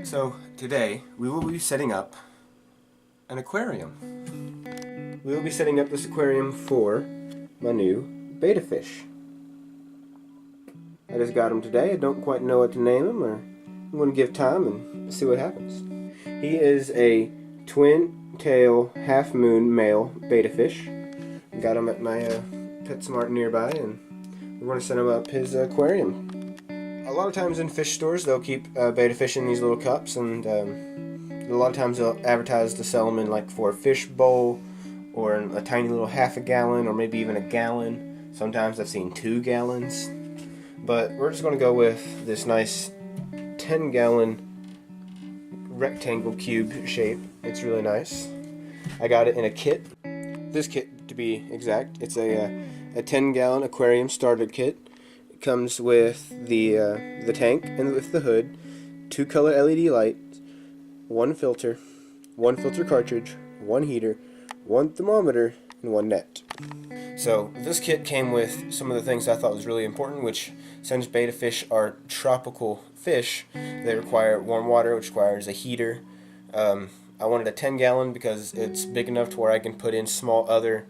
So today we will be setting up an aquarium. We will be setting up this aquarium for my new Betta Fish. I just got him today. I don't quite know what to name him, or I'm going to give time and see what happens. He is a twin tail half moon male Betta Fish. Got him at my PetSmart nearby, and we're going to set him up his aquarium. A lot of times in fish stores they'll keep Betta Fish in these little cups, and a lot of times they'll advertise to sell them in like for a fish bowl or in a tiny little half a gallon or maybe even a gallon. Sometimes I've seen 2 gallons. But we're just going to go with this nice 10-gallon rectangle cube shape. It's really nice. I got it in a kit. This kit, to be exact, it's a 10-gallon aquarium starter kit. It comes with the tank and with the hood, 2 color LED lights, 1 filter, 1 filter cartridge, 1 heater, 1 thermometer, and 1 net. So this kit came with some of the things I thought was really important, which since Betta fish are tropical fish, they require warm water, which requires a heater. I wanted a 10-gallon because it's big enough to where I can put in small other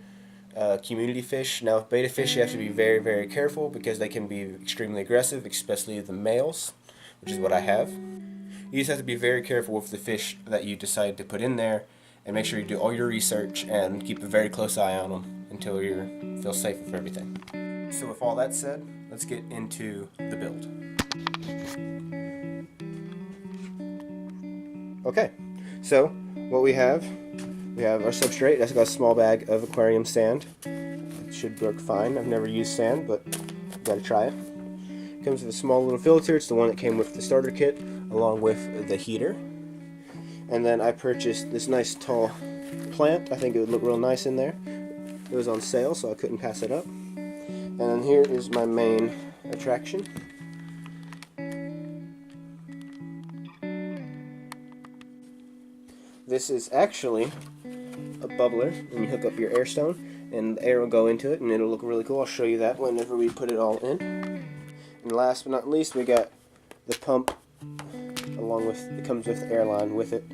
community fish. Now with Betta fish you have to be very, very careful because they can be extremely aggressive, especially the males, which is what I have. You just have to be very careful with the fish that you decide to put in there, and make sure you do all your research and keep a very close eye on them until you feel safe with everything. So with all that said, let's get into the build. Okay, so what we have our substrate. That's got a small bag of aquarium sand. It should work fine. I've never used sand, but I've got to try it. It comes with a small little filter. It's the one that came with the starter kit, along with the heater. And then I purchased this nice tall plant. I think it would look real nice in there. It was on sale, so I couldn't pass it up. And then here is my main attraction. This is actually a bubbler, and you hook up your air stone, and the air will go into it, and it'll look really cool. I'll show you that whenever we put it all in. And last but not least, we got the pump, along with, it comes with the air line with it,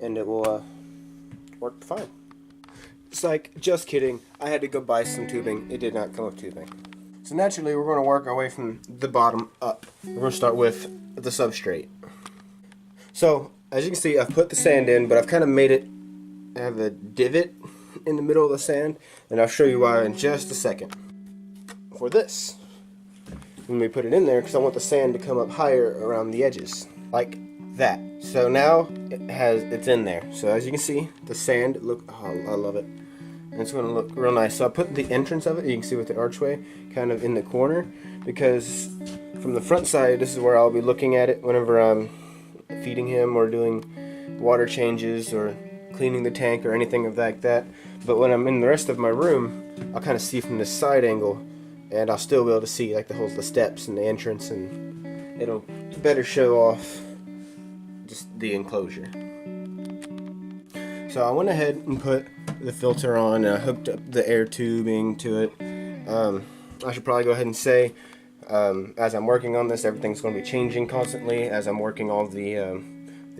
and it will work fine. It's like, just kidding, I had to go buy some tubing. It did not come with tubing. So naturally, we're going to work our way from the bottom up. We're going to start with the substrate. So, as you can see, I've put the sand in, but I've kind of made it have a divot in the middle of the sand, and I'll show you why in just a second. For this, when we put it in there, because I want the sand to come up higher around the edges, like that. So now it's in there. So as you can see, the sand, look, oh, I love it. And it's going to look real nice. So I put the entrance of it, you can see with the archway, kind of in the corner, because from the front side, this is where I'll be looking at it whenever I'm feeding him or doing water changes or cleaning the tank or anything like that. But when I'm in the rest of my room, I'll kind of see from this side angle, and I'll still be able to see like the steps and the entrance, and it'll better show off just the enclosure. So I went ahead and put the filter on, and I hooked up the air tubing to it. I should probably go ahead and say, as I'm working on this, everything's going to be changing constantly as I'm working all the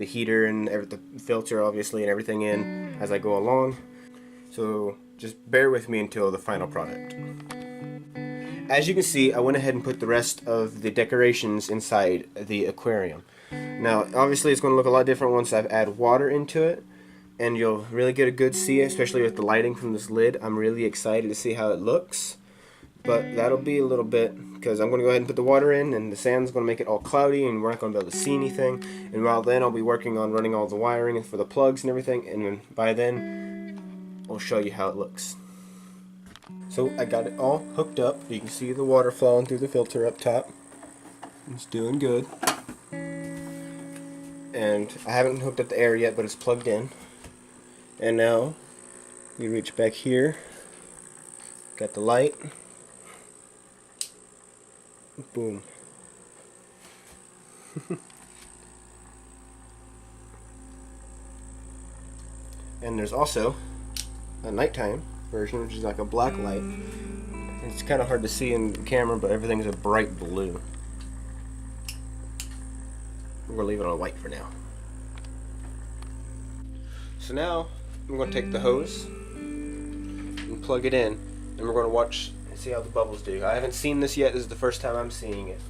heater and the filter obviously and everything in as I go along. So just bear with me until the final product. As you can see, I went ahead and put the rest of the decorations inside the aquarium. Now obviously it's going to look a lot different once I've added water into it, and you'll really get a good see, especially with the lighting from this lid. I'm really excited to see how it looks. But that'll be a little bit, because I'm going to go ahead and put the water in, and the sand's going to make it all cloudy, and we're not going to be able to see anything. And while then, I'll be working on running all the wiring for the plugs and everything, and then by then, I'll show you how it looks. So I got it all hooked up. You can see the water flowing through the filter up top. It's doing good. And I haven't hooked up the air yet, but it's plugged in. And now, we reach back here. Got the light. Boom. And there's also a nighttime version, which is like a black light. It's kind of hard to see in the camera, but everything's a bright blue. We're going to leave it on white for now. So now I'm going to take the hose and plug it in, and we're going to watch and see how the bubbles do. I haven't seen this yet. This is the first time I'm seeing it.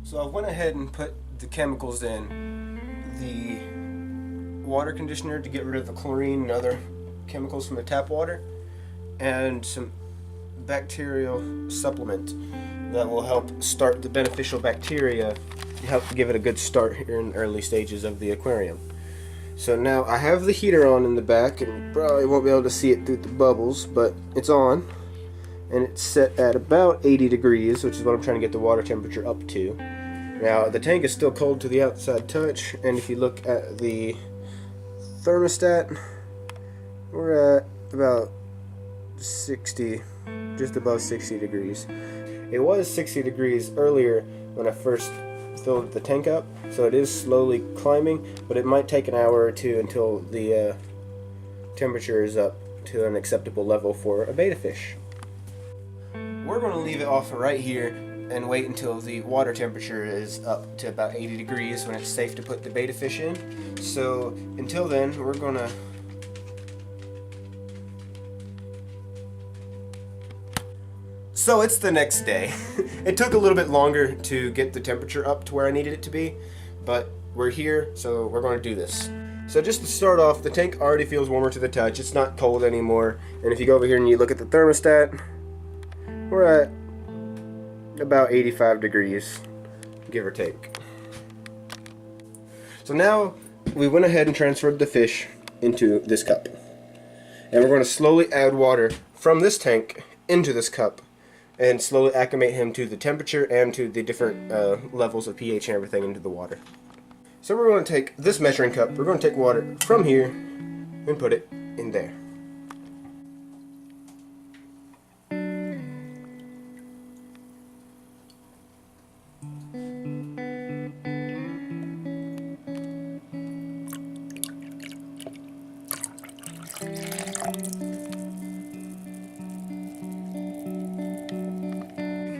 So I went ahead and put the chemicals in, the water conditioner to get rid of the chlorine and other chemicals from the tap water, and some bacterial supplement that will help start the beneficial bacteria, help give it a good start here in the early stages of the aquarium. So now I have the heater on in the back, and you probably won't be able to see it through the bubbles, but it's on, and it's set at about 80 degrees, which is what I'm trying to get the water temperature up to. Now the tank is still cold to the outside touch, and if you look at the thermostat, we're at about 60, just above 60 degrees. It was 60 degrees earlier when I first filled the tank up, so it is slowly climbing, but it might take an hour or two until the temperature is up to an acceptable level for a betta fish. We're going to leave it off right here and wait until the water temperature is up to about 80 degrees when it's safe to put the betta fish in. So until then, we're going to So it's the next day. It took a little bit longer to get the temperature up to where I needed it to be, but we're here, so we're going to do this. So just to start off, the tank already feels warmer to the touch. It's not cold anymore. And if you go over here and you look at the thermostat, we're at about 85 degrees, give or take. So now we went ahead and transferred the fish into this cup. And we're going to slowly add water from this tank into this cup and slowly acclimate him to the temperature and to the different levels of pH and everything into the water. So we're going to take this measuring cup, we're going to take water from here and put it in there.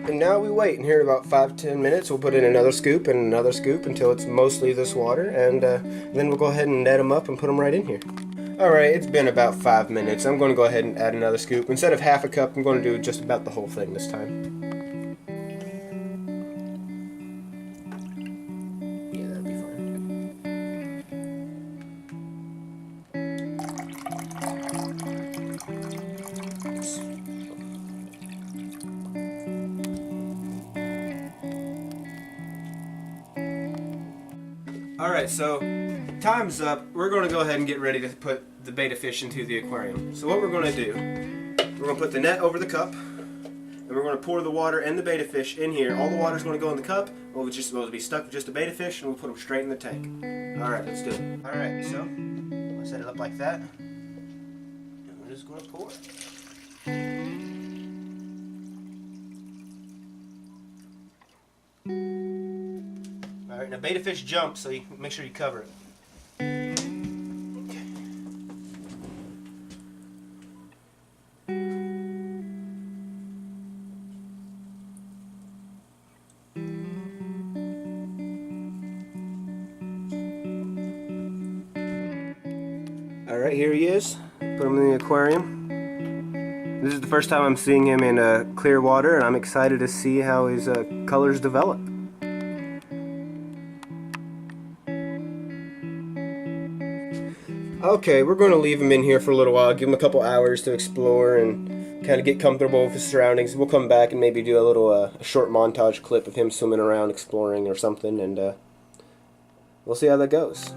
And now we wait, and here in about 5-10 minutes we'll put in another scoop and another scoop until it's mostly this water, and then we'll go ahead and net them up and put them right in here. Alright, it's been about 5 minutes. I'm going to go ahead and add another scoop. Instead of half a cup, I'm going to do just about the whole thing this time. Yeah, that'll be fine. Alright, so time's up. We're going to go ahead and get ready to put the betta fish into the aquarium. So what we're going to do, we're going to put the net over the cup, and we're going to pour the water and the betta fish in here. All the water's going to go in the cup, we'll be stuck with just a betta fish, and we'll put them straight in the tank. Alright, let's do it. Alright, so I'll set it up like that, and we're just going to pour it. Alright, now betta fish jump, so you make sure you cover it. Alright, here he is. Put him in the aquarium. This is the first time I'm seeing him in clear water, and I'm excited to see how his colors develop. Okay, we're going to leave him in here for a little while, give him a couple hours to explore and kind of get comfortable with his surroundings. We'll come back and maybe do a little a short montage clip of him swimming around exploring or something, and we'll see how that goes.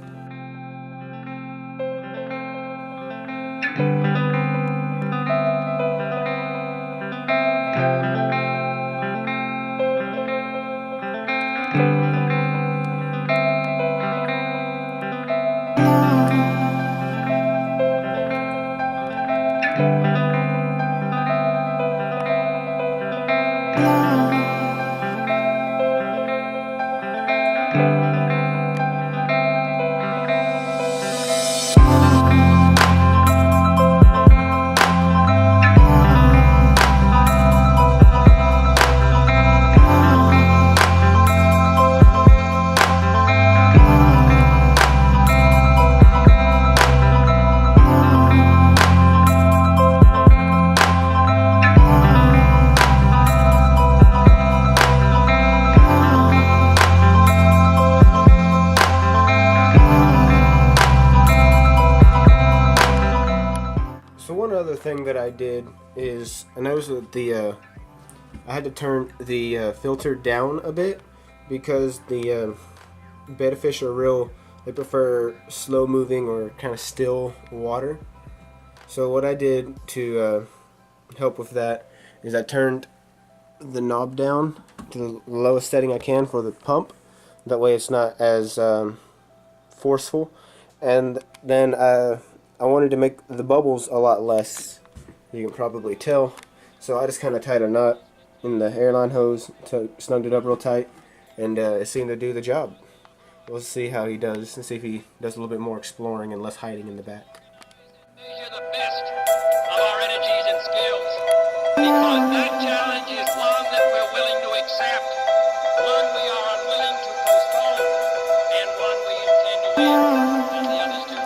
thing that I did is I noticed that I had to turn the filter down a bit because the betta fish are they prefer slow moving or kind of still water. So what I did to help with that is I turned the knob down to the lowest setting I can for the pump. That way it's not as forceful. And then I wanted to make the bubbles a lot less, you can probably tell. So I just kind of tied a knot in the airline hose, snugged it up real tight, and it seemed to do the job. We'll see how he does, and see if he does a little bit more exploring and less hiding in the back. These are the best of our energies and skills, because that challenge is one that we're willing to accept, one we are unwilling to postpone, and one we intend to win, as the others do.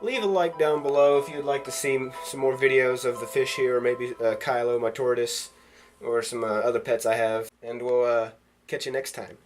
Leave a like down below if you'd like to see some more videos of the fish here, or maybe Kylo, my tortoise, or some other pets I have. And we'll catch you next time.